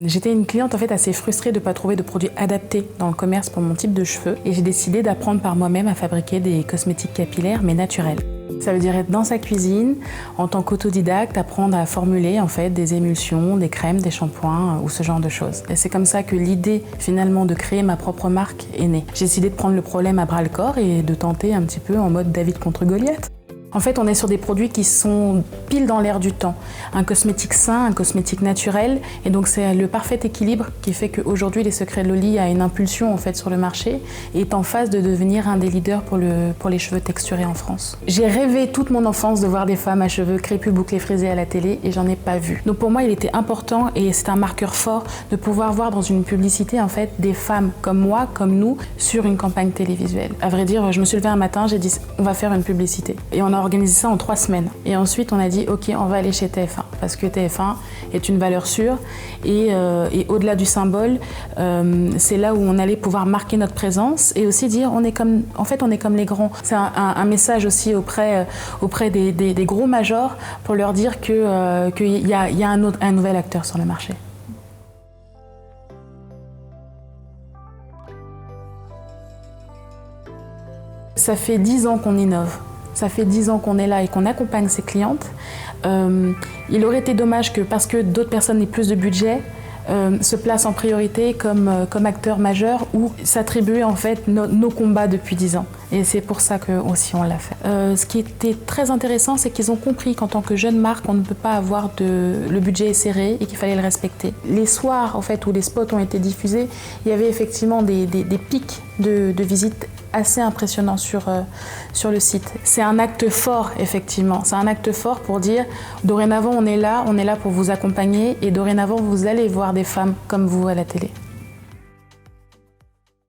J'étais une cliente en fait assez frustrée de ne pas trouver de produits adaptés dans le commerce pour mon type de cheveux et j'ai décidé d'apprendre par moi-même à fabriquer des cosmétiques capillaires mais naturels. Ça veut dire être dans sa cuisine, en tant qu'autodidacte, apprendre à formuler en fait des émulsions, des crèmes, des shampoings ou ce genre de choses. Et c'est comme ça que l'idée finalement de créer ma propre marque est née. J'ai décidé de prendre le problème à bras le corps et de tenter un petit peu en mode David contre Goliath. En fait, on est sur des produits qui sont pile dans l'air du temps. Un cosmétique sain, un cosmétique naturel. Et donc, c'est le parfait équilibre qui fait qu'aujourd'hui, les Secrets de Loli a une impulsion en fait, sur le marché et est en phase de devenir un des leaders pour les cheveux texturés en France. J'ai rêvé toute mon enfance de voir des femmes à cheveux crépus, bouclés, frisés à la télé et j'en ai pas vu. Donc pour moi, il était important et c'est un marqueur fort de pouvoir voir dans une publicité en fait, des femmes comme moi, comme nous, sur une campagne télévisuelle. À vrai dire, je me suis levée un matin, j'ai dit on va faire une publicité. Et on a organisé ça en 3 semaines. Et ensuite, on a dit, OK, on va aller chez TF1. Parce que TF1 est une valeur sûre. Et au-delà du symbole, c'est là où on allait pouvoir marquer notre présence et aussi dire, on est comme les grands. C'est un message aussi auprès des gros majors pour leur dire qu'il y a un nouvel acteur sur le marché. Ça fait 10 ans qu'on innove. Ça fait 10 ans qu'on est là et qu'on accompagne ses clientes. Il aurait été dommage que, parce que d'autres personnes aient plus de budget, se placent en priorité comme acteurs majeurs ou s'attribuer en fait nos combats depuis 10 ans. Et c'est pour ça que aussi on l'a fait. Ce qui était très intéressant, c'est qu'ils ont compris qu'en tant que jeune marque, on ne peut pas avoir le budget est serré et qu'il fallait le respecter. Les soirs en fait, où les spots ont été diffusés, il y avait effectivement des pics de visites assez impressionnant sur le site. C'est un acte fort, effectivement. C'est un acte fort pour dire, dorénavant, on est là pour vous accompagner et dorénavant, vous allez voir des femmes comme vous à la télé.